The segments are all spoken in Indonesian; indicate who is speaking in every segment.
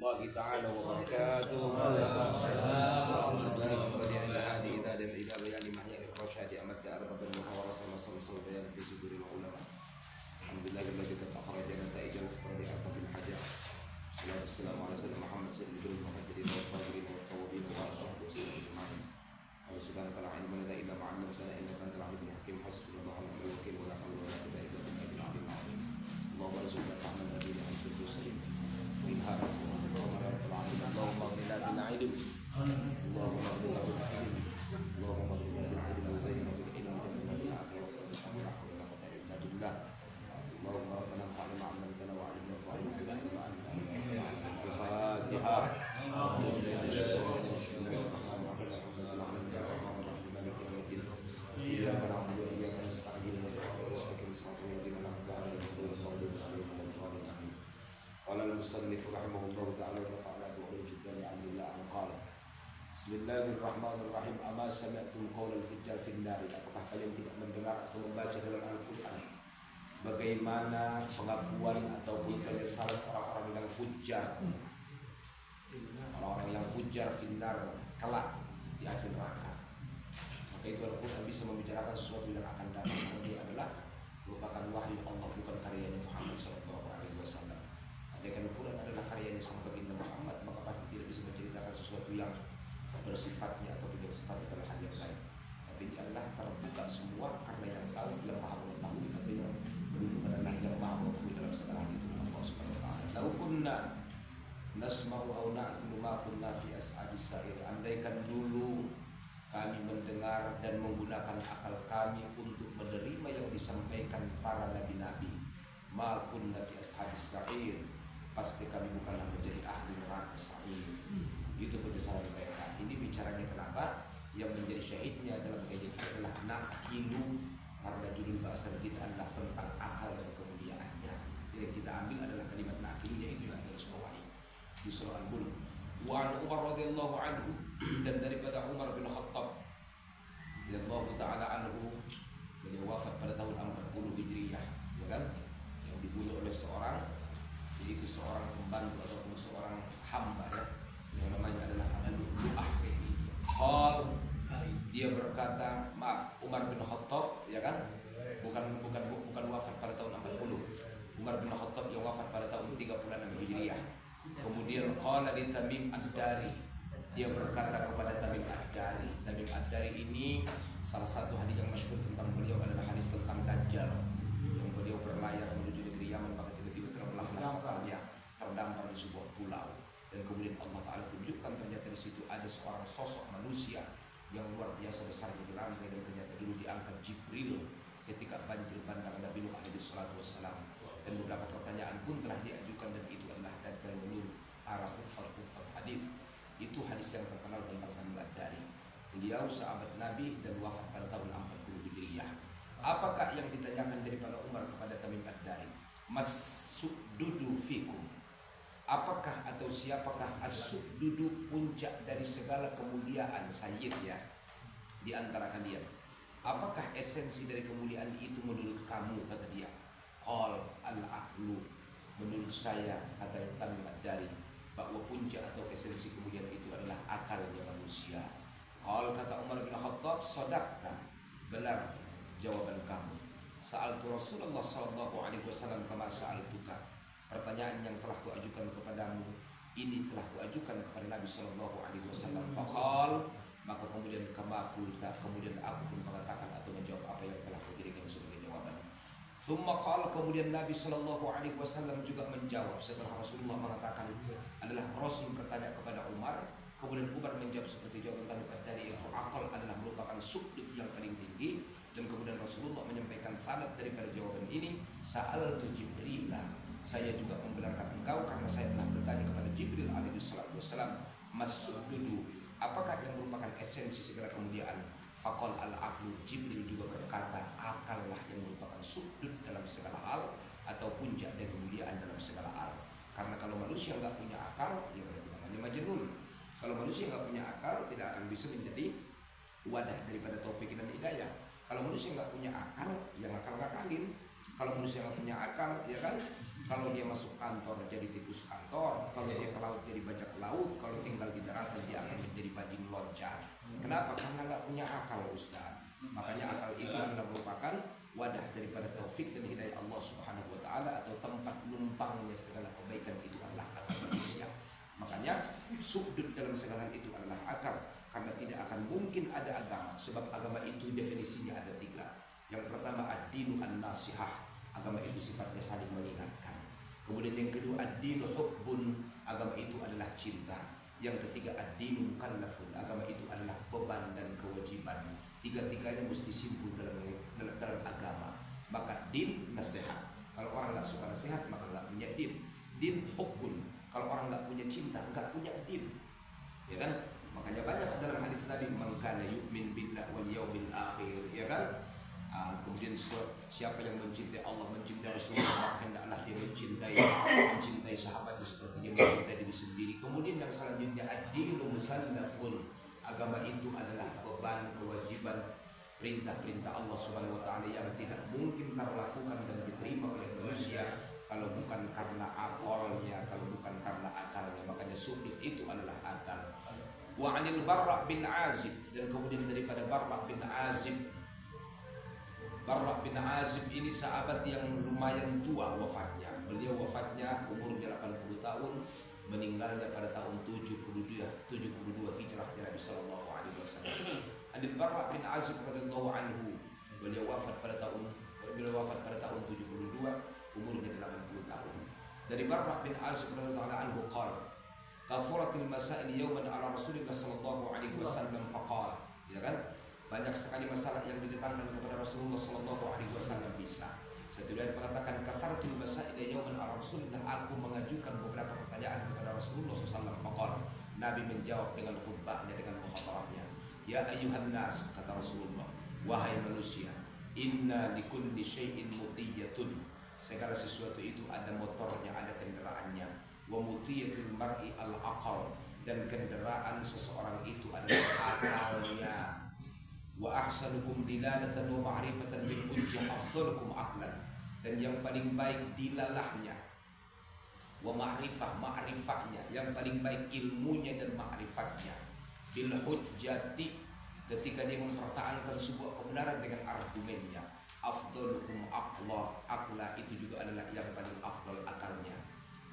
Speaker 1: الله تعالى وبركاته. وعليكم السلام إذا بيان محيا الرشاد أمد أرباب المحاورة صلى بيان في صدور العلماء. الحمد لله الذي قد أخرج نتائج الفقر لأرباب الحاجة. الصلاة والسلام على سيدنا محمد سيد المحدثين والطاهرين والتوابين وأشرف وسلم أجمعين. سبحانك لا علم لنا إلا ما علمتنا إنك أنت العليم الحكيم. حسبنا الله ونعم الوكيل ولا حول ولا قوة إلا بالله العلي العظيم. اللهم ارزقنا فهم الذين أنت المرسلين منها اللهم اغننا بالعلم اللهم اغننا بالعلم اللهم اغننا بالعلم وزينا بالعلم وجنبنا بالعافية ولا حول ولا قوة إلا بالله. اللهم ربنا انفعنا ما علمتنا وعلمنا وانفعنا وزدنا علما. الفاتحة. بسم الله الرحمن الرحيم. إياك نعبد وإياك نستعين نسأل المستقيم صراط الذين أنعمت عليهم غير المغضوب عليهم ولا الضالين. قال المصنف رحمه الله تعالى ونفعنا بعلوم الجامع لله أن قال بسم الله الرحمن الرحيم. أما سمعتم قول الفجار في النار. Apakah kalian tidak mendengar atau membaca dalam Al-Quran bagaimana pengakuan ataupun penyesalan orang-orang yang fujjar, orang-orang yang fujjar finnar kelak di akhir neraka. Maka itu Al-Quran bisa membicarakan sesuatu yang akan datang karena dia adalah merupakan wahyu Allah, bukan karyanya Muhammad SAW. Andaikan Al-Quran adalah karyanya sang baginda Muhammad, maka pasti tidak bisa menceritakan sesuatu yang bersifatnya atau yang sifatnya adalah hal yang lain. Tapi ini adalah terbuka semua karena yang tahu yang maha mengetahui, atau yang menunjukkan adalah yang maha mengetahui dalam segala hal itu Allah Subhanahu wa taala. Lau kunna nasma'u aw na'qilu ma kunna fi ashabis sa'ir. Andaikan dulu kami mendengar dan menggunakan akal kami untuk menerima yang disampaikan para nabi-nabi, ma kunna fi ashabis sa'ir, pasti kami bukanlah menjadi ahli neraka sa'ir. Itu penyesalan mereka. Ini bicaranya kenapa yang menjadi syahidnya dalam kajian ini adalah naqilu, karena judul bahasa kita adalah tentang akal dan kemuliaannya. Yang kita ambil adalah kalimat naqilu, yaitu yang digarisbawahi di surah Al-Mulk. Wa an Umar radhiyallahu anhu, dan daripada Umar bin Khattab radhiyallahu taala anhu, beliau wafat pada tahun 40 Hijriah, ya kan? Yang dibunuh oleh seorang, yaitu seorang pembantu ataupun seorang hamba, ya, yang namanya adalah Al-Lu'ah. Dia berkata, maaf, Umar bin Khattab, ya kan? Bukan wafat pada tahun 40. Umar bin Khattab yang wafat pada tahun 36 Hijriah. Kemudian qala li Tamim Ad-Dari, dia berkata kepada Tamim Ad-Dari. Tamim Ad-Dari ini salah satu hadis yang masyhur tentang beliau adalah hadis tentang Dajjal, yang beliau berlayar menuju negeri Yaman, maka tiba-tiba terbelahlah kapalnya, terdampar di sebuah pulau, dan kemudian Allah Ta'ala tunjukkan ternyata di situ ada seorang sosok manusia yang luar biasa besarnya di lantai, dan ternyata dulu diangkat Jibril ketika banjir bandang Nabi Nuh alaihi salatu wassalam. Dan beberapa pertanyaan pun telah diajukan, dan itu adalah Dajjal menurut para kufar hadis. Itu hadis yang terkenal tentang Tamim Ad-Dari. Beliau sahabat Nabi dan wafat pada tahun 40 Hijriah. Apakah yang ditanyakan daripada Umar kepada Tamim Ad-Dari? Mas-su'dudu fikum. Apakah atau siapakah as-su'dudu, puncak dari segala kemuliaan, sayyid, ya, di antara kalian? Apakah esensi dari kemuliaan itu menurut kamu, kata dia? Qal al-aqlu, menurut saya, kata Tamim Ad-Dari, bahwa puncak atau esensi kemuliaan itu adalah akalnya manusia. Qal, kata Umar bin Khattab, sadaqta, benar jawaban kamu. Sa'altu Rasulullah sallallahu alaihi wasallam kama sa'altuka. Pertanyaan yang telah kuajukan kepadamu ini telah kuajukan kepada Nabi sallallahu alaihi wasallam. Faqal, maka kemudian kama qulta, kemudian aku pun mengatakan atau menjawab apa yang telah kujadikan sebagai jawaban. Thumma qala, kemudian Nabi sallallahu alaihi wasallam juga menjawab setelah Rasulullah mengatakan, adalah Rasul bertanya kepada Umar, kemudian Umar menjawab seperti jawaban Tamim Ad-Dari, yaitu akal adalah merupakan sudut yang paling tinggi. Dan kemudian Rasulullah menyampaikan sanad daripada jawaban ini, sa'altu Jibril, saya juga membenarkan engkau karena saya telah bertanya kepada Jibril alaihi salatu wassalam, mas-sududu, apakah yang merupakan esensi segala kemuliaan? Faqal al-aqlu, Jibril juga berkata, akallah yang merupakan sudut dalam segala hal atau puncak dari kemuliaan dalam segala hal. Karena kalau manusia nggak punya akal, dia berarti namanya majnun. Kalau manusia nggak punya akal, tidak akan bisa menjadi wadah daripada taufik dan hidayah. Kalau manusia nggak punya akal, ya ngakal-ngakalin. Kalau manusia nggak punya akal, ya kan, kalau dia masuk kantor jadi tikus kantor. Kalau dia ke laut jadi bajak laut, kalau tinggal di daratan dia akan menjadi bajing loncat. Kenapa? Karena nggak punya akal, Ustaz. Makanya akal itu adalah merupakan wadah daripada taufik dan hidayah Allah Subhanahu wa taala, atau tempat numpangnya segala kebaikan itu adalah akal manusia. Makanya sudut dalam segala itu adalah akal, karena tidak akan mungkin ada agama, sebab agama itu definisinya ada 3. Yang pertama ad-dinu an-nasihah, agama itu sifatnya saling mengingatkan. Kemudian yang kedua ad-dinu hubbun, agama itu adalah cinta. Yang ketiga ad-dinu mukallafun, agama itu adalah beban dan kewajiban. Tiga-tiganya mesti simpul dalam agama. Maka din nasihat, kalau orang nggak suka nasihat maka nggak punya din. Din hubbun, kalau orang nggak punya cinta nggak punya din, ya kan? Makanya banyak dalam hadis Nabi, man kana yu'min billahi wal yawmil akhir, ya kan? Kemudian siapa yang mencintai Allah, mencintai Rasulullah, hendaklah dia mencintai sahabatnya seperti dia mencintai diri sendiri. Kemudian yang selanjutnya ad-dinu mukallafun, agama itu adalah beban, kewajiban, perintah-perintah Allah Subhanahu wa taala yang tidak mungkin terlakukan dan diterima oleh manusia kalau bukan karena akalnya, kalau bukan karena akalnya. Makanya sudut itu adalah akal. Wa 'anil Barra' bin Azib, dan kemudian daripada Barra' bin Azib. Barra' bin Azib ini sahabat yang lumayan tua wafatnya. Beliau wafatnya umurnya 80 tahun, meninggalnya pada tahun 72 Hijrah Nabi sallallahu alaihi wasallam. Adil Barra' bin Azib radhiyallahu anhu, beliau wafat pada tahun 72, umurnya 80 tahun. Dari Barra' bin Azib radhiyallahu anhu qala kafuratil masail yawman ala Rasulillah sallallahu alaihi wasallam faqala, ya kan? Banyak sekali masalah yang didatangkan kepada Rasulullah sallallahu alaihi wasallam bisa. Satu riwayat mengatakan kasaratul masail yawman ala Rasulillah, aku mengajukan beberapa pertanyaan kepada Rasulullah sallallahu alaihi wasallam. Faqala, Nabi menjawab dengan khutbahnya, dengan muhadarahnya. Ya ayyuhan nas, kata Rasulullah, wahai manusia, inna likulli syai'in mutiyatun, segala sesuatu itu ada motornya, ada kendaraannya. Wa mutiyatul mar'i al-aqal, dan kendaraan seseorang itu adalah akalnya. Wa ahsanukum dilalatan wa ma'rifatan bil hujjah afdalukum aqlan, dan yang paling baik dilalahnya, wa ma'rifahnya, yang paling baik ilmunya dan ma'rifatnya, bil hujjati, ketika dia mempertahankan sebuah kebenaran dengan argumennya, afdalukum aqla itu juga adalah yang paling afdal akalnya.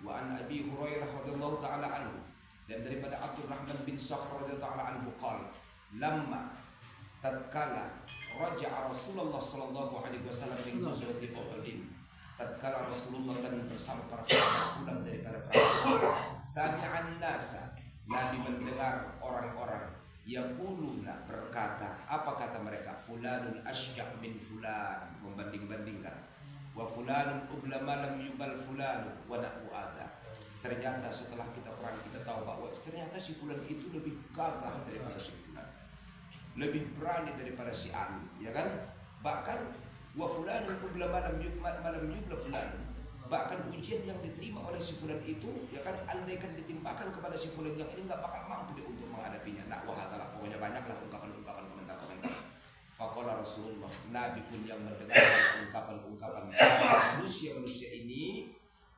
Speaker 1: Wa an Abi Hurairah radhiyallahu taala anhu, dan daripada Abdurrahman bin Sakhr radhiyallahu taala anhu qala lamma tatkala raja'a Rasulullah sallallahu alaihi wasallam min ghazwati Uhud, tatkala Rasulullah dan bersama para sahabat pulang daripada perang, sami'an nasa, Nabi mendengar orang-orang yaquluna, berkata, apa kata mereka? Fulanun asya' min fulan, membanding-bandingkan. Wa fulanun ublama lam yubal fulanun wa na'u'ada. Ternyata setelah kita perang kita tahu bahwa ternyata si fulan itu lebih gagah daripada si fulan, lebih berani daripada si Anu, ya kan? Bahkan wa fulanun ublama lam yubal fulanun, bahkan ujian yang diterima oleh si fulan itu, ya kan, andaikan ditimpakan kepada si fulan yang ini nggak bakal mampu dia untuk menghadapinya. Nah, wahadalah, pokoknya banyaklah ungkapan-ungkapan komentar-komentar. Faqala Rasulullah, Nabi pun yang mendengar ungkapan-ungkapan manusia-manusia ini,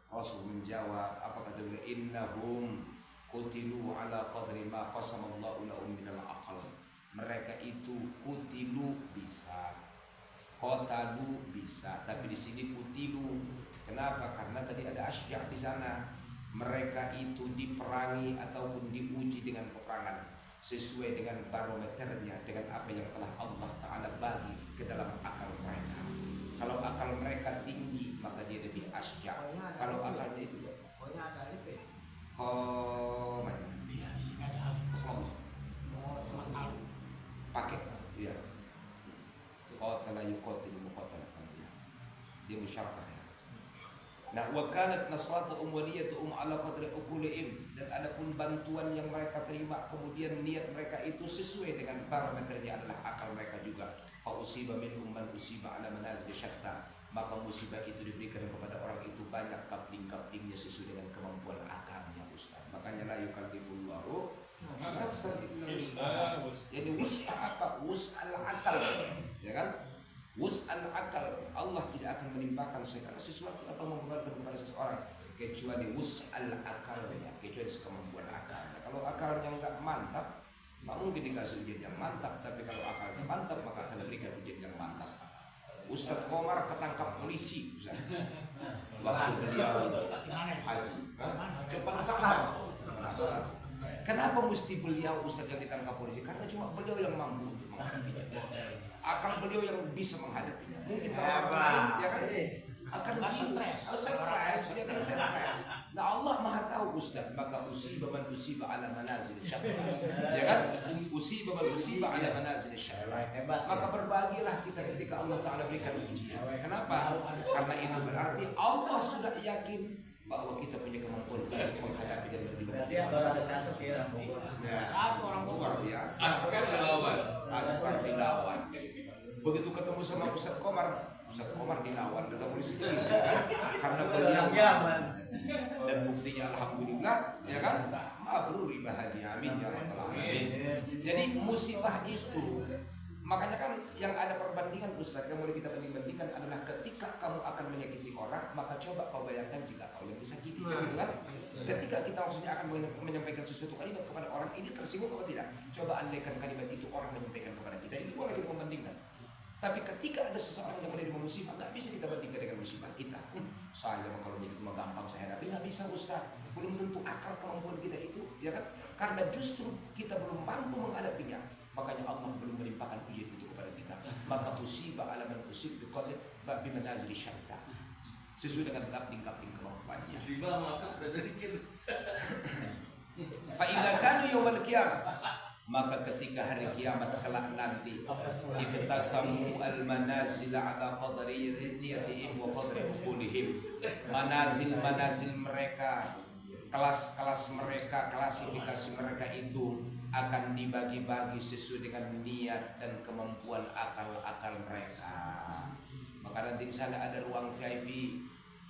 Speaker 1: Rasul menjawab, apa kata beliau? Innahum qutilu ala qadri ma qasamallahu lahum minal aqal. Mereka itu kutilu bisa, qatalu bisa, tapi di sini kutilu. Kenapa? Karena tadi ada asya' di sana. Mereka itu diperangi ataupun diuji dengan peperangan sesuai dengan barometernya, dengan apa yang telah Allah Ta'ala bagi ke dalam akal mereka. Kalau akal mereka tinggi maka dia lebih asya'. Kalau akalnya itu
Speaker 2: pokoknya ada alif ya?
Speaker 1: mana?
Speaker 2: Iya, di sini ada alif.
Speaker 1: Rasulullah
Speaker 2: Tahu.
Speaker 1: pakai ya. Qatala yuqatilu muqatalatan, dia musyarakah. Nah, wa kanat nasratuhum wa niyyatuhum ala qadri uqulihim, dan adapun bantuan yang mereka terima kemudian niat mereka itu sesuai dengan parameternya adalah akal mereka juga. Fa usiba minhum man usiba ala manazil syatta, maka musibah itu diberikan kepada orang itu banyak kapling-kaplingnya sesuai dengan kemampuan akalnya, Ustaz. Makanya la yukallifullahu nafsan illa wus'aha. Jadi wus'ah apa? Wus'al akal, ya kan? Wus'al akal, Allah tidak akan menimpakan segala sesuatu atau membebankan kepada seseorang kecuali wus'al akalnya, konsekuensi kemampuan akalnya. Kalau akalnya nggak mantap, nggak mungkin dikasih ujian yang mantap. Tapi kalau akalnya mantap, maka akan diberikan ujian yang mantap. Ustadz Komar ketangkap polisi, Ustaz. Waktu beliau haji. Cepat tangkap. Kenapa mesti beliau Ustadz yang ditangkap polisi? Karena cuma beliau yang mampu untuk menghadapinya. Akal beliau yang bisa menghadapinya. Mungkin kalau orang lain, ya kan, akan stres, ya kan, stres. Nah Allah Maha tahu Ustaz, maka usiba man usiba ala manazil syaitan. Ya kan? Usiba man usiba ala manazil syaitan. Maka berbahagialah kita ketika Allah Ta'ala berikan ujian. Kenapa? Karena itu berarti Allah sudah yakin bahwa kita punya kemampuan untuk menghadapi dan berjuang.
Speaker 3: Dia baru ada satu kira
Speaker 2: Satu orang
Speaker 1: luar biasa.
Speaker 4: Askar dilawan.
Speaker 1: Begitu ketemu sama Ustadz Komar dilawan, kata polisi itu karena beliau dan buktinya alhamdulillah, ya kan? Mabrur bahagia, amin ya rabbal alamin. Jadi musibah itu, makanya kan yang ada perbandingan Ustadz yang boleh kita bandingkan adalah ketika kamu akan menyakiti orang, maka coba kau bayangkan jika kau yang disakiti, gitu kan? Ketika kita maksudnya akan menyampaikan sesuatu kalimat kepada orang, ini tersinggung atau tidak? Coba andaikan kalimat itu orang menyampaikan kepada kita, ini boleh kita membandingkan. Tapi ketika ada seseorang yang menerima musibah, nggak bisa kita bandingkan dengan musibah kita. Saya kalau begitu mah gampang saya hadapi, nggak bisa Ustaz. Belum tentu akal kemampuan kita itu, ya kan? Karena justru kita belum mampu menghadapinya. Makanya Allah belum melimpahkan ujian itu kepada kita. Maka musibah alaman musib biqadri bi manazil syaitan. Sesuai dengan kapling-kapling kemampuannya.
Speaker 4: Musibah maka sudah dikit.
Speaker 1: Fa idza kanu yaumil qiyamah, maka ketika hari kiamat kelak nanti iktasamu al-manazil ala qadri ridiyatihim wa qadri uqulihim. Manazil mereka, kelas-kelas mereka, klasifikasi mereka itu akan dibagi-bagi sesuai dengan niat dan kemampuan akal-akal mereka. Maka nanti di sana ada ruang VIP,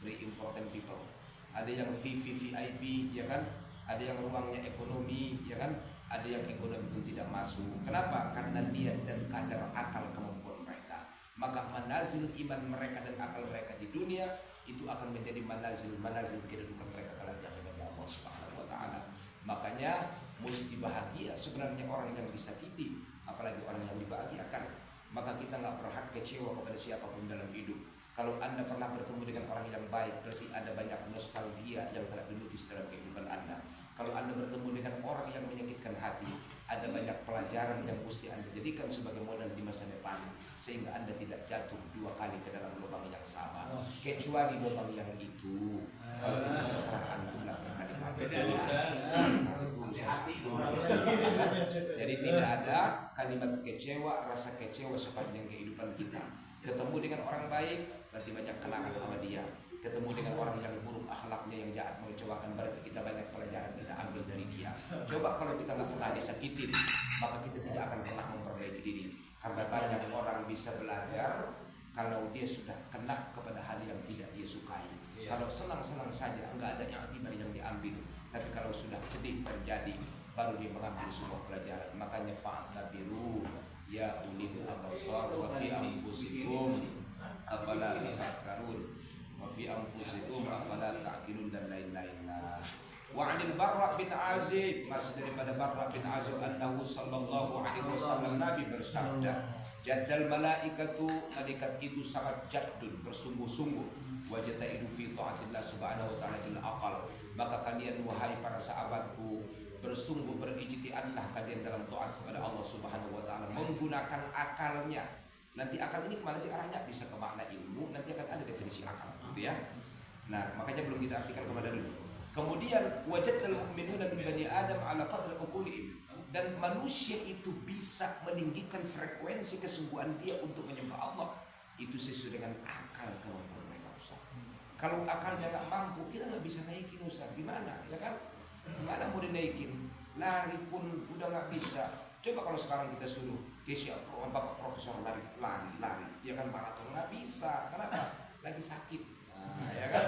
Speaker 1: very important people. Ada yang VVVIP, ya kan? Ada yang ruangnya ekonomi, ya kan? Ada yang ekonomi pun tidak masuk. Kenapa? Karena niat dan kadar akal kemampuan mereka. Maka manazil iman mereka dan akal mereka di dunia itu akan menjadi manazil kedudukan mereka kalau di akhirat Allah Subhanahu wa taala. Makanya mesti bahagia sebenarnya orang yang disakiti, apalagi orang yang dibahagiakan. Maka kita nggak berhak kecewa kepada siapapun dalam hidup. Kalau Anda pernah bertemu dengan orang yang baik, berarti ada banyak nostalgia yang telah dilukis dalam kehidupan Anda. Kalau Anda bertemu dengan orang yang menyakitkan hati, ada banyak pelajaran yang mesti Anda jadikan sebagai modal di masa depan, sehingga Anda tidak jatuh dua kali ke dalam lubang yang sama, kecuali lubang yang itu. Kalau itu terserah Antum lah berkali-kali. Itu jadi tidak ada kalimat kecewa, rasa kecewa sepanjang kehidupan kita. Ketemu dengan orang baik, berarti banyak kenangan sama dia. Ketemu dengan orang yang buruk akhlaknya, yang jahat, mengecewakan, berarti kita banyak pelajaran kita ambil dari dia. Coba kalau kita nggak pernah disakitin, maka kita tidak akan pernah memperbaiki diri. Karena banyak orang bisa belajar kalau dia sudah kena kepada hal yang tidak dia sukai. Kalau senang-senang saja, nggak ada yang tiba yang diambil. Tapi kalau sudah sedih terjadi, baru dia mengambil sebuah pelajaran. Makanya fa'tabiru ya ulil absar wa fi anfusikum afala tafakkarun wa fi anfusikum afala ta'qilun dan lain-lain. Wa 'anil Barra bin Azib, masih daripada Barra bin Azib, annahu sallallahu alaihi wasallam, Nabi bersabda, jaddal malaikatu, malaikat itu sangat jaddun, bersungguh-sungguh, wa jata'idu fi ta'atillah subhanahu wa ta'ala bil aqal. Maka kalian wahai para sahabatku, bersungguh berijtihadlah kalian dalam taat kepada Allah Subhanahu wa taala menggunakan akalnya. Nanti akal ini kemana sih arahnya? Bisa ke makna ilmu, nanti akan ada definisi akal, gitu ya. Nah, makanya belum kita artikan kepada dulu. Kemudian wajadul mu'minuna min bani Adam ala qadri uqulihim, dan manusia itu bisa meninggikan frekuensi kesungguhan dia untuk menyembah Allah itu sesuai dengan akal kemampuan mereka, Ustaz. Kalau akalnya nggak mampu, kita nggak bisa naikin, Ustaz. Gimana? Ya kan? Gimana mau dinaikin? Lari pun udah nggak bisa. Coba kalau sekarang kita suruh Kesya, Bapak Profesor lari, ya kan maraton, nggak bisa. Kenapa? Lagi sakit. Nah, ya kan?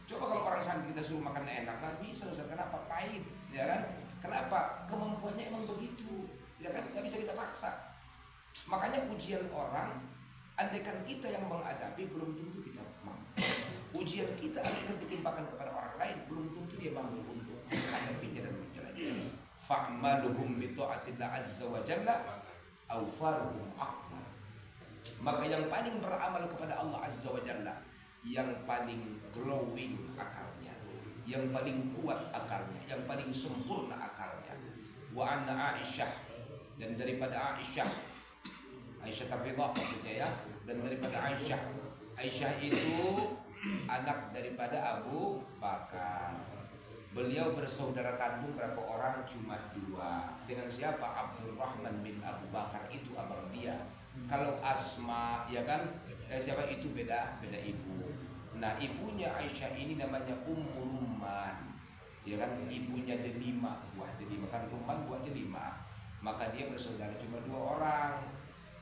Speaker 1: Coba kalau orang sakit kita suruh makan enak, nggak bisa, Ustaz. Kenapa? Pahit, ya kan? Kenapa? Kemampuannya emang begitu, ya kan? Nggak bisa kita paksa. Makanya ujian orang, andaikan kita yang menghadapi, belum tentu kita mampu. Ujian kita andaikan ditimpakan kepada orang lain, belum tentu dia mampu untuk menghadapi fa'maluhum bi ta'atillah azza wa jalla awfaruhum aqla. Maka yang paling beramal kepada Allah azza wa jalla, yang paling glowing akalnya, yang paling kuat akalnya, yang paling sempurna akalnya. Wa anna Aisyah, dan daripada Aisyah Ridha maksudnya ya, dan daripada Aisyah itu anak daripada Abu Bakar. Beliau bersaudara kandung berapa orang? Cuma 2. Dengan siapa? Abdurrahman bin Abu Bakar, itu abang dia. Kalau Asma ya kan, siapa itu beda ibu. Nah, ibunya Aisyah ini namanya Ummu Rumman. Ya kan, ibunya delima, buah delima, kan Rumman buah delima. Maka dia bersaudara cuma 2 orang.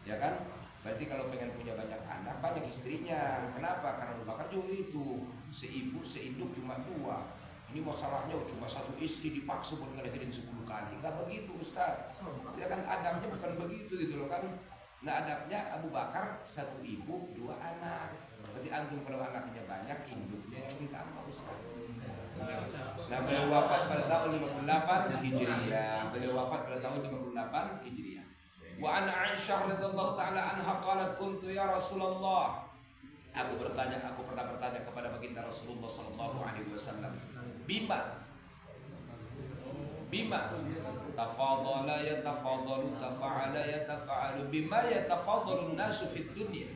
Speaker 1: Ya kan? Berarti kalau pengen punya banyak anak, banyak istrinya. Kenapa? Karena Abu Bakar juga itu, seibu seinduk cuma 2. Ini masalahnya cuma 1 istri dipaksa buat ngelahirin 10 kali. Enggak begitu, Ustaz. Ya kan, adabnya bukan begitu gitu loh kan. Nah, adabnya Abu Bakar 1 ibu 2 anak. Berarti antum kalau anaknya banyak, induknya yang ditambah, Ustaz. Nah, beliau wafat pada tahun 58 Hijriah. Beliau wafat pada tahun 58 Hijriah. Wa an Aisyah radhiyallahu taala anha qalat kuntu ya Rasulullah. Aku pernah bertanya kepada baginda Rasulullah sallallahu alaihi wasallam, bima tafadhala yatafadalu tafa'ala yatafa'alu bima yatafadalu an-nasu fid dunya.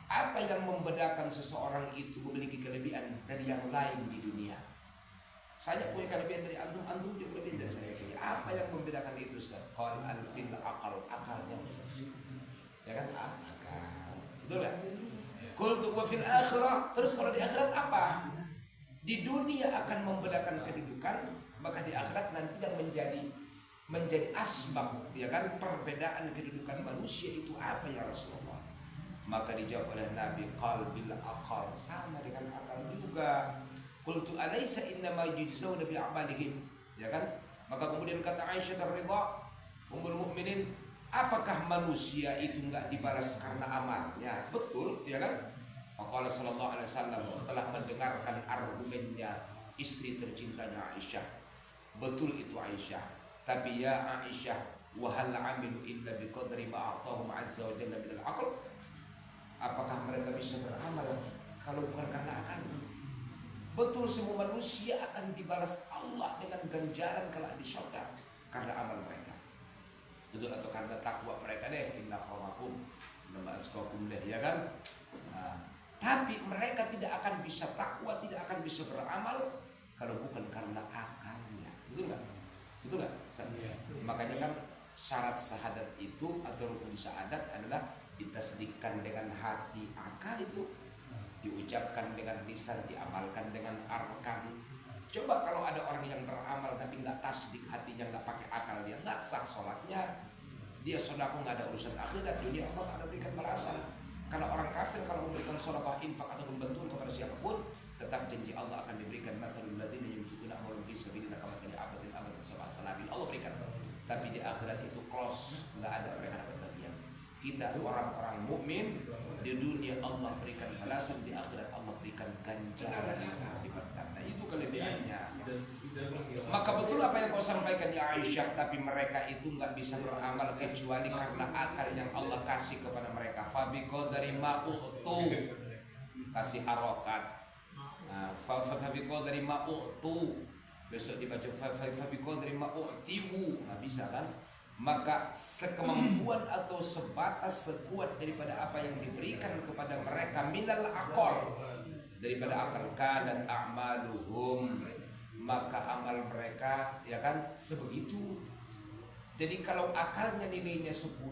Speaker 1: Apa yang membedakan seseorang itu memiliki kelebihan dari yang lain di dunia? Saya punya kelebihan dari antum juga kelebihan dari saya. Apa yang membedakan itu, Ustaz? Qal al-fil akalnya. Ya kan? Akal. Betul kan? Qultu wa fil akhirah. Terus kalau di akhirat apa? Di dunia akan membedakan kedudukan, maka di akhirat nanti yang menjadi asbab, ya kan, perbedaan kedudukan manusia itu apa ya Rasulullah? Maka dijawab oleh Nabi, qalbil aqal, sama dengan akal juga. Qultu alaysa innama yujzauna bi a'malihim, ya kan? Maka kemudian kata Aisyah Ridha, Ummul Mukminin, apakah manusia itu enggak dibalas karena amalnya? Betul, ya kan? Faqala sallallahu alaihi wasallam, setelah mendengarkan argumennya istri tercintanya Aisyah, betul itu Aisyah, tapi ya Aisyah, wa hal 'amilu illa biqadri ma a'tahum 'azza wa jalla min al-'aql? Apakah mereka bisa beramal kalau bukan karena akal? Betul, semua manusia akan dibalas Allah dengan ganjaran kelak di surga karena amal mereka. Betul, atau karena takwa mereka deh, inna akramakum inna atqakum deh, ya kan? Nah, tapi mereka tidak akan bisa takwa, tidak akan bisa beramal kalau bukan karena akalnya. Betul nggak? Betul nggak? Makanya kan syarat syahadat itu atau rukun syahadat adalah ditasdikkan dengan hati, akal itu diucapkan dengan lisan, diamalkan dengan arkan. Coba kalau ada orang yang beramal tapi nggak tasdik hatinya, nggak pakai akal, dia nggak sah sholatnya, dia sedekah nggak ada urusan akhirat, dunia Allah tak ada berikan balasan. Karena orang kafir kalau memberikan sedekah, infak atau bantuan kepada siapapun, tetap janji Allah akan diberikan mathalul ladzina yunfiquna amwalahum fi sabilillah kamathali habatin ambatat sab'a sanabil, Allah berikan. Tapi di akhirat itu close, nggak ada mereka dapat bagian. Kita orang-orang mukmin di dunia Allah berikan balasan, di akhirat Allah berikan ganjaran yang lipat ganda. Itu kelebihannya. Maka betul apa yang kau sampaikan ya Aisyah, tapi mereka itu nggak bisa beramal kecuali karena akal yang Allah kasih kepada mereka. Fabiqo dari ma'u'tu, kasih harokat. Fabiqo dari ma'u'tu, besok dibaca fabiqo dari ma'u'tiu, nggak bisa kan? Maka sekemampuan atau sebatas sekuat daripada apa yang diberikan kepada mereka minal aqal, daripada akal, kanat a'maluhum, maka amal mereka, ya kan, sebegitu. Jadi kalau akalnya nilainya 10,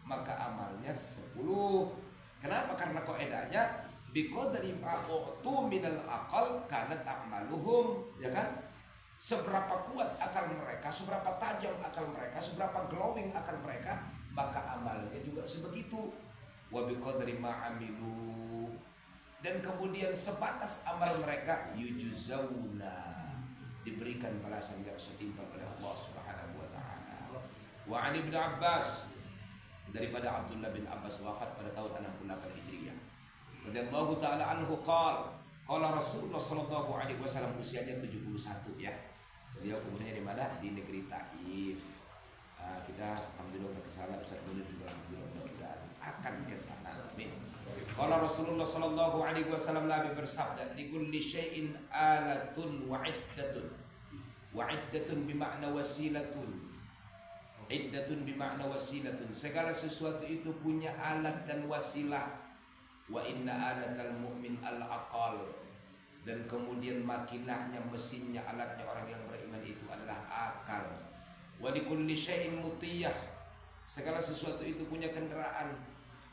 Speaker 1: maka amalnya 10. Kenapa? Karena kaidahnya biqadri ma'utu minal aqal kanat a'maluhum, ya kan? Seberapa kuat akal mereka, seberapa tajam akal mereka, seberapa glowing akal mereka, maka amalnya juga sebegitu. Wa biqadri ma'amilu, dan kemudian sebatas amal mereka yujzauna, diberikan balasan yang setimpal oleh Allah Subhanahu wa taala. Wa an Ibnu Abbas, daripada Abdullah bin Abbas wafat pada tahun 68 Hijriah. Radhiyallahu taala anhu qala Rasulullah sallallahu alaihi wasallam, usianya 71 ya. Beliau kuburnya di mana? Di negeri Taif. Kita alhamdulillah ke sana, Ustaz Munir juga alhamdulillah akan ke sana. Amin. Qala Rasulullah sallallahu alaihi wasallam, Nabi bersabda, "Likulli syai'in alatun wa iddatun." Wa iddatun bimakna wasilatun. Iddatun bimakna wasilatun. Segala sesuatu itu punya alat dan wasilah. Wa inna alatal mu'min al-aqal. Dan kemudian makinahnya, mesinnya, alatnya orang yang beriman itu adalah akal. Wa likulli syai'in mutiyah. Segala sesuatu itu punya kendaraan.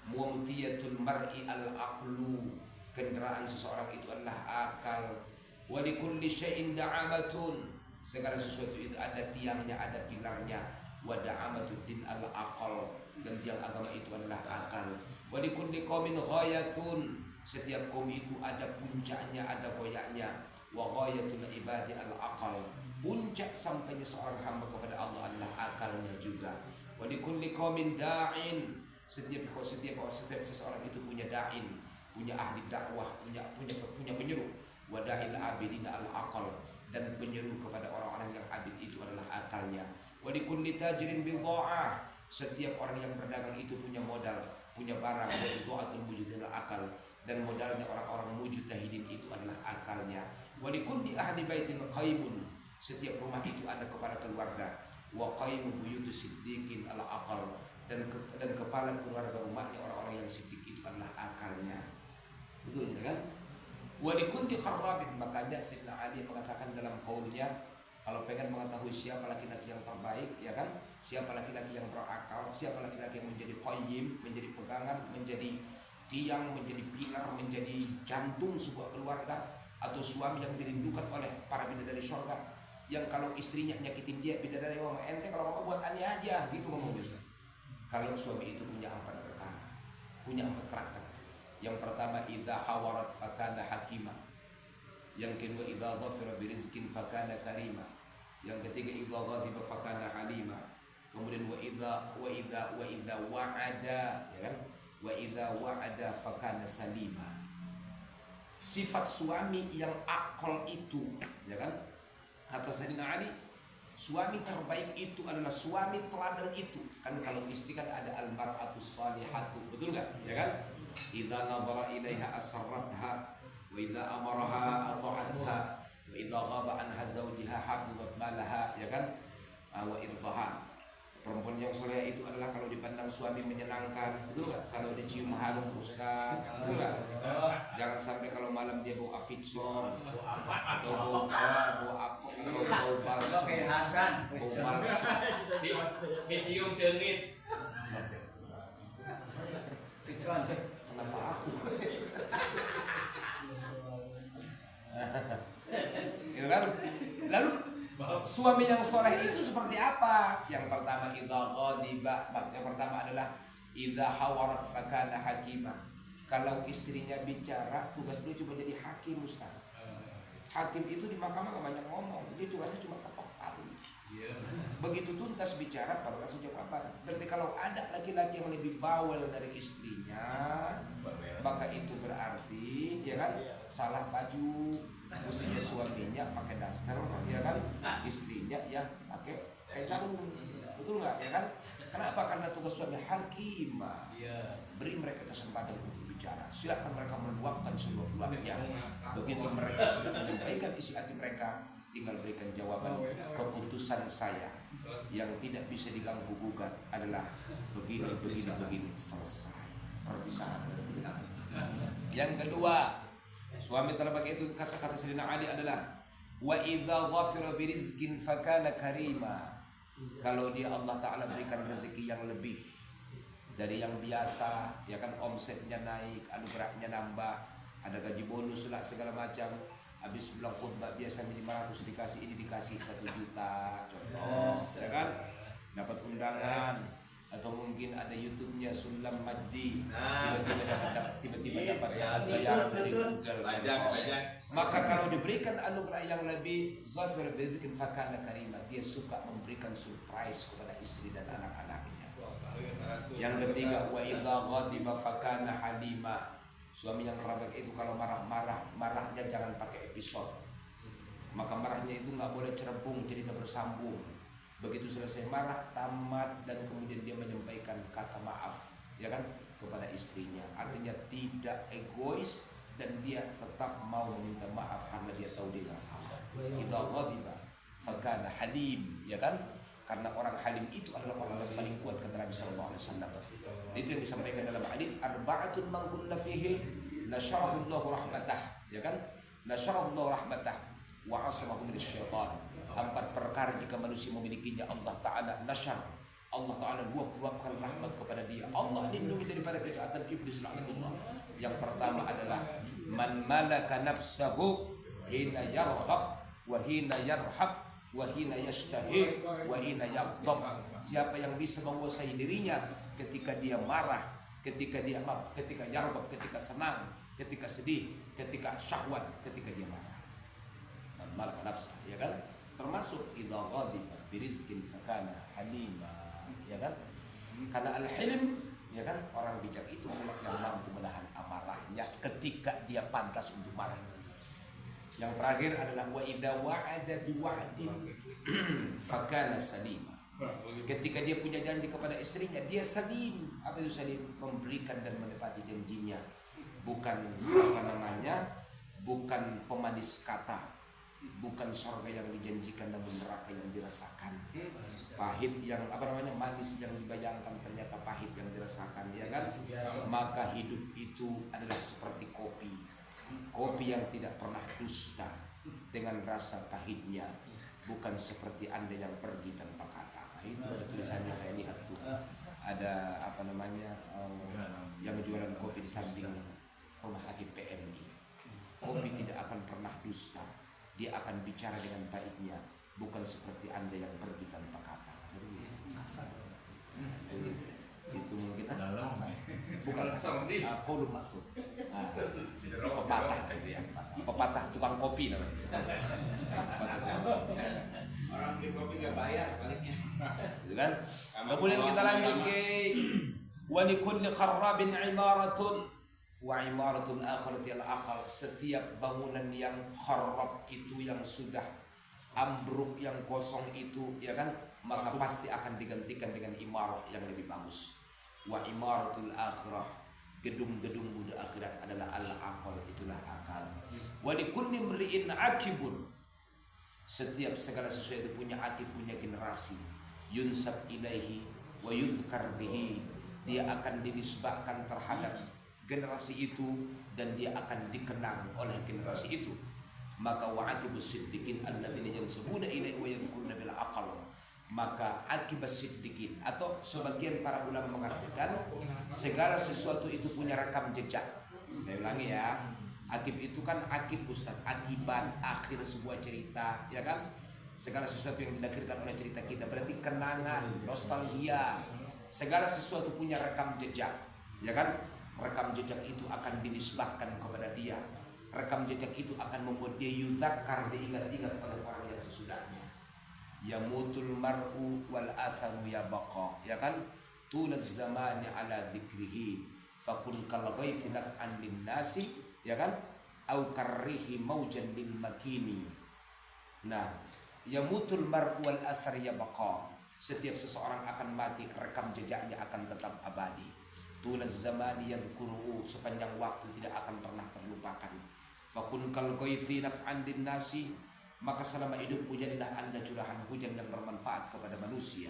Speaker 1: Mutiyatul mar'i al-aqlu. Kendaraan seseorang itu adalah akal. Wa likulli syai'in da'amatun. Segala sesuatu itu ada tiangnya, ada pilarnya. Wa da'amatuddin al-aqal. Dan tiang agama itu adalah akal. Wa likulli qaumin ghayatun. Setiap kaum itu ada puncaknya, ada goyaknya. Wa ghayatul ibadi al-aqal. Puncak sampainya seorang hamba kepada Allah adalah akalnya juga. Wa likulli qaumin da'in. Setiap seseorang itu punya da'in, punya ahli dakwah, punya penyeru. Wa da'il abidina al-aqal. Dan penyeru kepada orang-orang yang abid itu adalah akalnya. Wa likulli tajirin bidha'ah. Setiap orang yang berdagang itu punya modal, punya barang. Wa bidha'atul mujtahidin akal. Dan modalnya orang-orang mujtahidin itu adalah akalnya. Wa likulli ahli baitin qaimun. Setiap rumah itu ada kepala keluarga. Wa qaimu buyutus siddiqin ala aqal. Dan kepala keluarga rumahnya orang-orang yang siddiq itu adalah akalnya. Betul ya kan? Wa likulli kharrabin. Makanya Sayyidina Ali mengatakan dalam qaulnya, kalau pengen mengetahui siapa laki-laki yang terbaik, ya kan? Siapa laki-laki yang berakal, siapa laki-laki yang menjadi qayyim, menjadi pegangan, menjadi tiang, menjadi pilar, menjadi jantung sebuah keluarga, atau suami yang dirindukan oleh para bidadari surga, yang kalau istrinya nyakitin dia, bidadari ngomong, ente kalau ngomong buat aneh aja, gitu ngomong Ustaz. Kalau suami itu punya 4 perkara, punya 4 karakter. Yang pertama, idza hawarat fakana hakima. Yang kedua, idza dhafira birizqin fakana karima. Yang ketiga, idza ghadiba fakana halima. Kemudian wa idza wa'ada, ya kan? Wa idza wa'ada fakana salima. Sifat suami yang akal itu, ya kan? Kata Sayyidina Ali, suami terbaik itu adalah suami teladan itu. Kan kalau istri kan ada almar'atus salihatu, betul enggak? Ya kan? Idza nadhara ilaiha asarratha wa idza amaraha ata'atha wa idza ghaba anha zawjiha hafizat malaha, ya kan? Wa irdaha. Perempuan yang soleh itu adalah kalau dipandang suami menyenangkan, betul nggak? Kalau dicium harum Ustaz, betul nggak? Jangan sampai kalau malam dia bau afitson, atau bau apa, atau bau balsam, bau balsam.
Speaker 4: Dicium sengit.
Speaker 1: Kenapa aku? Gitu kan? Lalu suami yang soleh itu seperti apa? Yang pertama, idza ghadiba. Yang pertama adalah idza hawarat fakana hakimah. Kalau istrinya bicara, tugas dia cuma jadi hakim, Ustaz. Hakim itu di mahkamah gak banyak ngomong, dia tugasnya cuma ketok palu. Begitu tuntas bicara, baru kasih jawaban. Berarti kalau ada laki-laki yang lebih bawel dari istrinya, maka itu berarti, ya kan, salah baju. Mestinya suaminya pakai daster, ya kan, istrinya ya pakai sarung, betul nggak, ya kan? Kenapa? Karena tugas suami hakimah. Beri mereka kesempatan untuk bicara. Silakan mereka meluapkan seluap-luapnya. Begitu mereka sudah menyampaikan isi hati mereka, tinggal berikan jawaban. Keputusan saya yang tidak bisa diganggu gugat adalah begini, selesai perpisahan. Yang kedua, suami terbaik itu kata Sayyidina Ali adalah wa idza dhafira birizqin fakana karima. Kalau dia Allah Ta'ala berikan rezeki yang lebih dari yang biasa, ya kan, omsetnya naik, anugerahnya nambah, ada gaji bonus lah segala macam. Habis bilang khutbah biasanya 500, dikasih ini, dikasih 1 juta contoh, ya kan, dapat undangan. Atau mungkin ada YouTube-nya Sulam Majdi, tiba-tiba dapat bayaran dari Google. Maka kalau diberikan anugerah yang lebih, zafir bidzikrin fakana karimah, dia suka memberikan surprise kepada istri dan anak-anaknya. Yang ketiga, wa idza ghadiba fakana halima. Suami yang terbaik itu kalau marahnya jangan pakai episode. Maka marahnya itu nggak boleh cerebung, cerita bersambung. Begitu selesai marah, tamat, dan kemudian dia menyampaikan kata maaf, ya kan, kepada istrinya. Artinya tidak egois dan dia tetap mau meminta maaf karena dia tahu dia yang salah. Idza ghadiba fakana halim, ya kan? Karena orang halim itu adalah orang yang paling kuat, kata Nabi sallallahu alaihi wasallam. Itu yang disampaikan dalam hadis, arba'atun man kunna fihi nasyarahu Allahu rahmatah, ya kan? Nasyarahu Allahu rahmatah wa asmahu minasyaitan. 4 perkara jika manusia memilikinya, Allah Ta'ala nasyar, Allah Ta'ala luapkan rahmat kepada dia. Allah lindungi daripada kejahatan iblis laknatullah. Yang pertama adalah man malaka nafsahu hina yarghab wa hina yarhab wa hina yashtahi wa hina yaghdab. Siapa yang bisa menguasai dirinya ketika dia marah, ketika dia ketika yarghab, ketika senang, ketika sedih, ketika syahwat, ketika dia marah. Man malaka nafsahu, ya kan? Termasuk idza ghadiba birizqin fakana halima, ya kan? Karena al-hilm, ya kan, orang bijak itu orang yang mampu menahan amarahnya ketika dia pantas untuk marah. Yang terakhir adalah wa idza wa'ada biwa'din fakana salima. Ketika dia punya janji kepada istrinya, dia salim. Apa itu salim? Memberikan dan menepati janjinya. Bukan apa namanya? Bukan pemanis kata. Bukan surga yang dijanjikan namun neraka yang dirasakan. Pahit yang apa namanya, manis yang dibayangkan ternyata pahit yang dirasakan, ya kan? Maka hidup itu adalah seperti kopi. Kopi yang tidak pernah dusta dengan rasa pahitnya, bukan seperti Anda yang pergi tanpa kata. Nah, itu ada tulisannya, saya lihat tuh. Ada apa namanya, yang jualan kopi di samping rumah sakit PMI. Kopi tidak akan pernah dusta. Dia akan bicara dengan baiknya, bukan seperti Anda yang pergi tanpa kata. Itu mungkin bukan qaulun maksud. Pepatah gitu ya. Pepatah tukang kopi namanya.
Speaker 3: Orang beli kopi nggak bayar baliknya.
Speaker 1: Gitu kan? Kemudian kita lanjut ke wa likulli kharrabin imaratun wa imaratul akhirati al-aqal. Setiap bangunan yang kharab itu, yang sudah ambruk, yang kosong itu, ya kan, maka pasti akan digantikan dengan imarah yang lebih bagus. Wa imaratul akhirah, gedung-gedung budak akhirat adalah al-aqal, itulah akal. Wa likulli mri'in akibun, setiap segala sesuatu punya akib, punya generasi. Yunsab ilaihi wa yudhkar bihi, dia akan dinisbahkan terhadap generasi itu dan dia akan dikenang oleh generasi itu. Maka wa'akibus siddiqin alladzina yansubuna ilaihi wa yadhkuruna bil aqal. Maka akibus siddiqin, atau sebagian para ulama mengatakan segala sesuatu itu punya rekam jejak. Saya ulangi ya. Akib itu kan akib Ustaz, akibat akhir sebuah cerita, ya kan? Segala sesuatu yang dilahirkan oleh cerita kita berarti kenangan, nostalgia. Segala sesuatu punya rekam jejak, ya kan? Rekam jejak itu akan dinisbahkan kepada dia. Rekam jejak itu akan membuat dia yudzakar, diingat-ingat oleh orang yang sesudahnya. Yamutul mar'u wal atharu yabqa, ya kan? Tulaz zamani ala dzikrihi fakun kal ghaifi naf'an lin nasi, ya kan? Au karrihi maujan lil makini. Nah, yamutul mar'u wal athar yabqa. Setiap seseorang akan mati, rekam jejaknya akan tetap abadi. Tulaz zamani yadhkuruhu, sepanjang waktu tidak akan pernah terlupakan. Fakun kal ghaifi naf'an lin nasi, maka selama hidupmu jadilah Anda curahan hujan yang bermanfaat kepada manusia.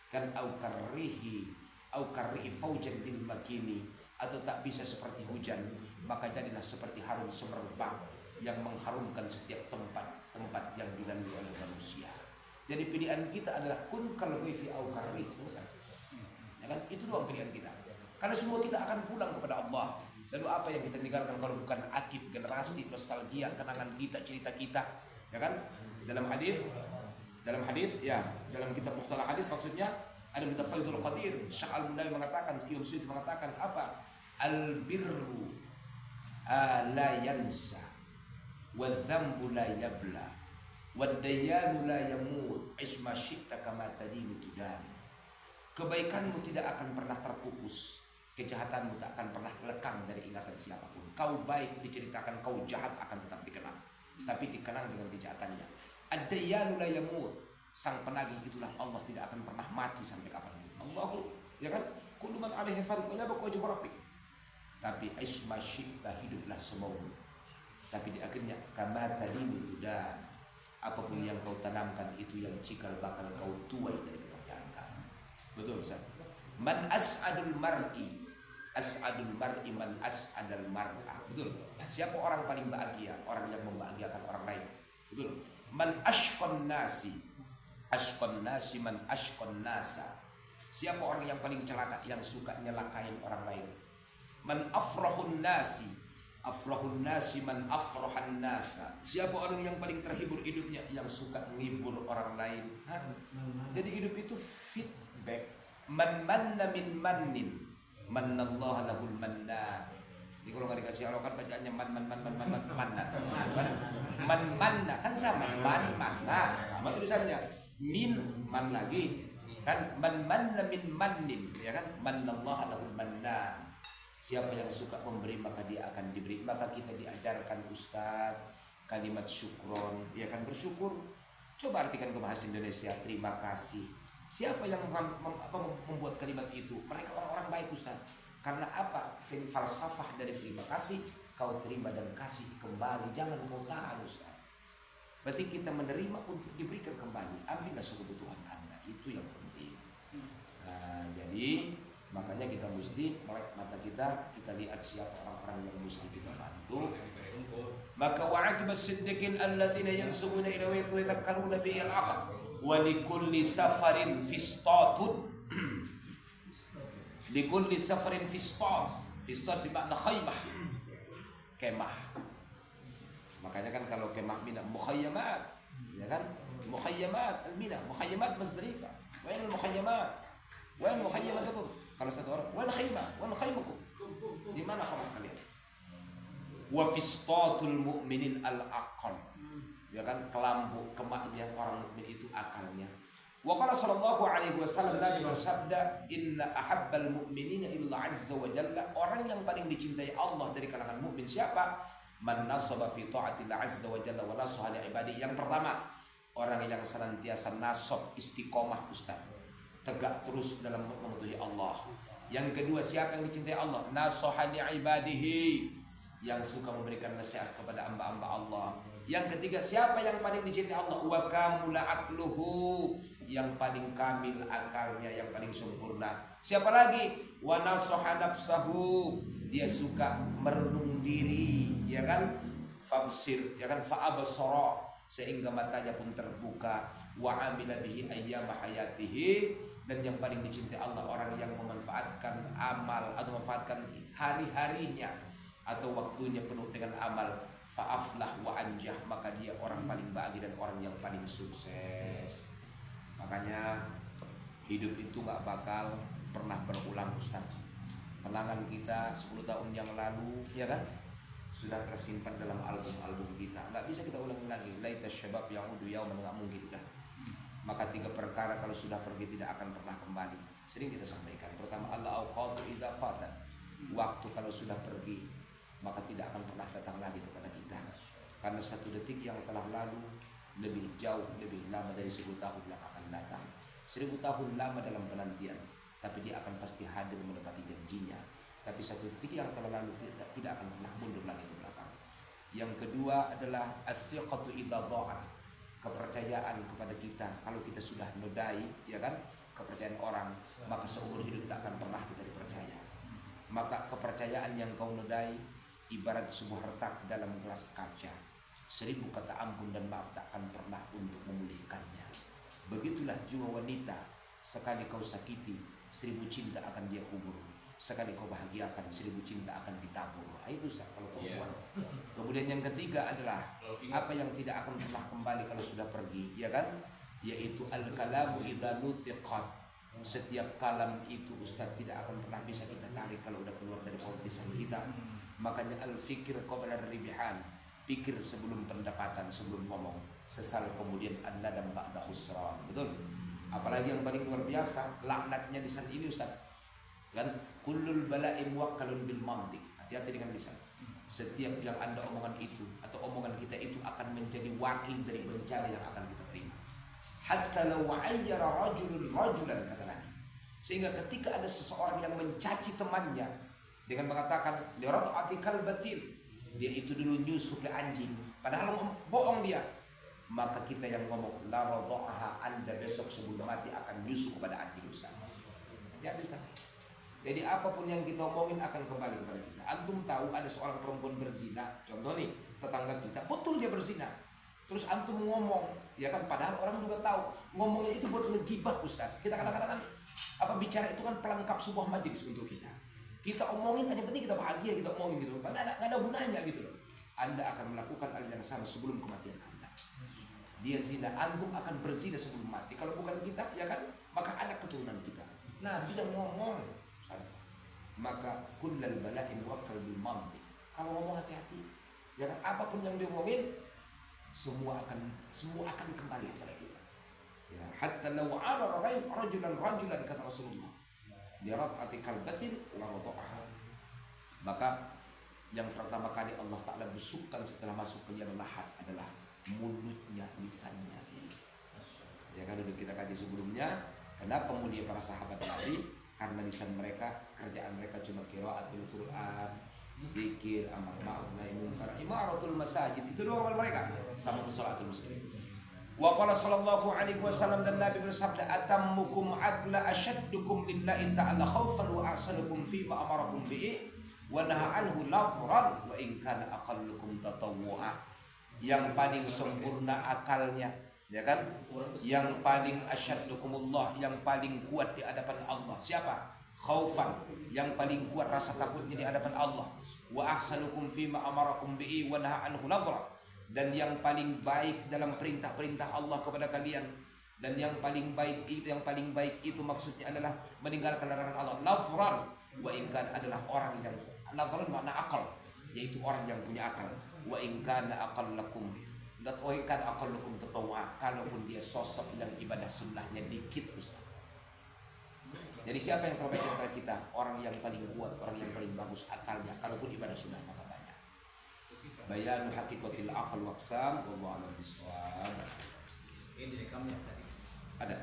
Speaker 1: Kan au karrihi faujan lil makini, atau tak bisa seperti hujan, maka jadilah seperti harum semerbak yang mengharumkan setiap tempat yang dilalui oleh manusia. Jadi pilihan kita adalah kun kal ghaifi au karrihi, selesai. Ya kan? Itu doang pilihan kita. Karena semua kita akan pulang kepada Allah. Lalu apa yang kita tinggalkan kalau bukan akib, generasi, nostalgia, kenangan kita, cerita kita, ya kan? Dalam hadis ya, dalam kitab Mukhtalah Hadis maksudnya ada kitab Faidul Qadir, Syekh Al-Munawi mengatakan, Imam Suyuti mengatakan apa? Al-birru la yansa, wadh-dhanbu la yabla, wad-dayanu la yamut, isma syi'ta kama tadinu tudan. Kebaikanmu tidak akan pernah terpupus, kejahatanmu tak akan pernah lekang dari ingatan siapapun. Kau baik diceritakan, kau jahat akan tetap dikenang, tapi dikenang dengan kejahatannya. Ad-Dayyanu la yamut. Sang penagih itulah Allah, tidak akan pernah mati sampai kapanpun. Allahu, ya kan? Kullu man 'alaiha fan wa yabqa wajhu rabbik. Tapi aish ma syi'ta, hiduplah semaumu. Tapi di akhirnya kama tadimu tudan. Apapun yang kau tanamkan itu yang cikal bakal kau tuai dari pekerjaan kamu. Betul Ustaz? Man as'adul mar'i man as'adal mar'a. Betul. Siapa orang paling bahagia? Orang yang membahagiakan orang lain. Betul. Man ashqan nasi man ashqan nasa. Siapa orang yang paling celaka? Yang suka nyelakain orang lain. Man afrahun nasi man afrahan nasa. Siapa orang yang paling terhibur hidupnya? Yang suka menghibur orang lain. Jadi hidup itu feedback. Man manna min mannin mannallaha lahul manna. Jadi kalau nggak dikasih harokat bacaannya man manna kan sama man manna sama tulisannya. Min man lagi kan, man manna min mannin, ya kan, mannallaha lahul manna. Siapa yang suka memberi maka dia akan diberi. Maka kita diajarkan Ustaz kalimat syukron, ya kan, bersyukur. Coba artikan ke bahasa Indonesia, terima kasih. Siapa yang membuat kalimat itu? Mereka orang-orang baik Ustaz. Karena apa? Falsafah dari terima kasih, kau terima dan kasih kembali, jangan kau tahan Ustaz. Berarti kita menerima untuk diberikan kembali. Ambillah sekebutuhan Anda, itu yang penting. Nah, jadi makanya kita mesti melek mata kita lihat siapa orang-orang yang mesti kita bantu. Maka wa'aqibas siddiqin alladzina yansubuna ila wa yadhakkaruna bil aqab wa likulli safarin fistatun. Likulli safarin fistat bermakna khaymah, kemah. Makanya kan kalau kemah Mina mukhayyamat, ya kan, mukhayyamat al-Mina, mukhayyamat Masdarifa. Wain mukhayyamat, wain mukhayyamat itu kalau satu orang, wain khaymah, wain khaymakum, di mana kemah kalian? Wa fistatul mu'minin al-aqal, ya kan, kelambu kemahnya orang mukmin itu akalnya. Wa qala sallallahu alaihi wasallam, Nabi bersabda, inna ahabbal mu'minina illa azza wa jalla. Orang yang paling dicintai Allah dari kalangan mukmin siapa? Man nasaba fi ta'atillah azza wa jalla wa nasaha li ibadi. Yang pertama, orang yang senantiasa nasab, istiqomah Ustaz, tegak terus dalam mematuhi Allah. Yang kedua, siapa yang dicintai Allah? Nasaha li ibadihi, yang suka memberikan nasihat kepada hamba-hamba Allah. Yang ketiga, siapa yang paling dicintai Allah? Wa kamula aqluhu, yang paling kamil akalnya, yang paling sempurna. Siapa lagi? Wa nasaha nafsahu, dia suka merenung diri, ya kan? Fabsir, ya kan? Fa'absara, sehingga matanya pun terbuka. Wa amila bihi ayyama hayatihi, dan yang paling dicintai Allah orang yang memanfaatkan amal atau memanfaatkan hari-harinya atau waktunya penuh dengan amal. Fa'aflah wa anjah, maka dia orang paling bahagia dan orang yang paling sukses. Makanya hidup itu gak bakal pernah berulang Ustaz. Kenangan kita 10 tahun yang lalu, ya kan, sudah tersimpan dalam album-album kita. Gak bisa kita ulangi lagi. Laita syabab ya'udu yauman, gak mungkin dah. Maka 3 perkara kalau sudah pergi tidak akan pernah kembali. Sering kita sampaikan. Pertama, al-awqatu idza fatat. Waktu kalau sudah pergi maka tidak akan pernah datang lagi kepada kita. Karena 1 detik yang telah lalu lebih jauh, lebih lama dari 1000 tahun yang akan datang. 1000 tahun lama dalam penantian, tapi dia akan pasti hadir menepati janjinya. Tapi 1 detik yang telah lalu tidak akan pernah mundur lagi ke belakang. Yang kedua adalah as-siqatu idza dha'at, kepercayaan kepada kita. Kalau kita sudah nodai, ya kan, kepercayaan orang, maka seumur hidup tak akan pernah kita dipercaya. Maka kepercayaan yang kau nodai ibarat sebuah retak dalam gelas kaca. 1000 kata ampun dan maaf tak akan pernah untuk memulihkannya. Begitulah jiwa wanita, sekali kau sakiti, 1000 cinta akan dia kubur. Sekali kau bahagiakan, 1000 cinta akan ditabur. Itu kalau perempuan. Kemudian yang ketiga adalah apa yang tidak akan pernah kembali kalau sudah pergi, ya kan? Yaitu al-kalamu idza nutiqat. Setiap kalam itu Ustaz tidak akan pernah bisa kita tarik kalau udah keluar dari mulut lisan kita. Makanya al-fikir qabla ar-ribihan, pikir sebelum pendapatan, sebelum ngomong. Sesal kemudian an-nadam ba'da khusran. Betul? Apalagi yang paling luar biasa, laknatnya lisan ini Ustaz. Kan kullul bala'i muwakkalun bil mantiq. Hati-hati dengan lisan. Setiap yang Anda omongan itu atau omongan kita itu akan menjadi wakil dari bencana yang akan kita terima. Hatta law ayyara rajulun rajulan, kata Nabi. Sehingga ketika ada seseorang yang mencaci temannya dengan mengatakan lirad'ati kalbatin, dia itu dulu nyusu ke anjing, padahal bohong dia, maka kita yang ngomong la radha'aha, Anda besok sebelum mati akan nyusu kepada anjing Ustaz. Ya bisa. Jadi apapun yang kita omongin akan kembali kepada kita. Antum tahu ada seorang perempuan berzina, contoh nih tetangga kita, betul dia berzina. Terus antum ngomong, ya kan, padahal orang juga tahu ngomongnya itu buat ngegibah Ustaz. Kita kadang-kadang kan bicara itu kan pelengkap sebuah majelis untuk kita. Kita omongin hanya penting kita bahagia, kita omongin gitu. Karena nggak ada gunanya gitu loh. Anda akan melakukan hal yang sama sebelum kematian Anda. Dia zina, antum akan berzina sebelum mati. Kalau bukan kita, ya kan, maka anak keturunan kita. Nah, dia ngomong. Maka kullal bala'i muwakkal bil mantiq. Kalau ngomong hati-hati. Ya kan, apapun yang diomongin semua akan kembali kepada kita. Ya, hatta law ara rajulan kata Rasulullah. Lirad'ati kalbatin la radha'aha. Maka yang pertama kali Allah Ta'ala busukkan setelah masuk ke liang lahat adalah mulutnya, lisannya. Ya kan, udah kita kaji sebelumnya. Kenapa mulia para sahabat Nabi? Karena lisan mereka, kerjaan mereka cuma qiraatul Quran, zikir, amar ma'ruf nahi munkar, imaratul masajid, itu doang amal mereka, sama sholatul muslim. Wa qala sallallahu alaihi wasallam, dan Nabi bersabda, atammukum adla ashaddukum lillahi ta'ala khaufan wa ahsanukum fi ma amarakum bihi wa naha anhu lafran wa in kana aqallukum tatawwu'a. Yang paling sempurna akalnya, ya kan, yang paling asyaddukumullah, yang paling kuat di hadapan Allah, siapa? Khaufan, yang paling kuat rasa takutnya di hadapan Allah. Wa ahsanukum fima amarakum bihi wa naha anhu lafra, dan yang paling baik dalam perintah-perintah Allah kepada kalian, dan yang paling baik itu maksudnya adalah meninggalkan larangan Allah. Lafran wa in kana, adalah orang yang lafran makna akal, yaitu orang yang punya akal. Wa in kana aqallakum, kan aqallukum tatawwa, kalaupun dia sosok yang ibadah sunnahnya dikit Ustaz. Jadi siapa yang terbaik antara kita? Orang yang paling kuat, orang yang paling bagus akalnya, kalaupun ibadah sunnahnya maka banyak. Bayanu haqiqatil aql waqsam wallahu a'lam bishawab.
Speaker 3: Ini rekamnya tadi.
Speaker 1: Ada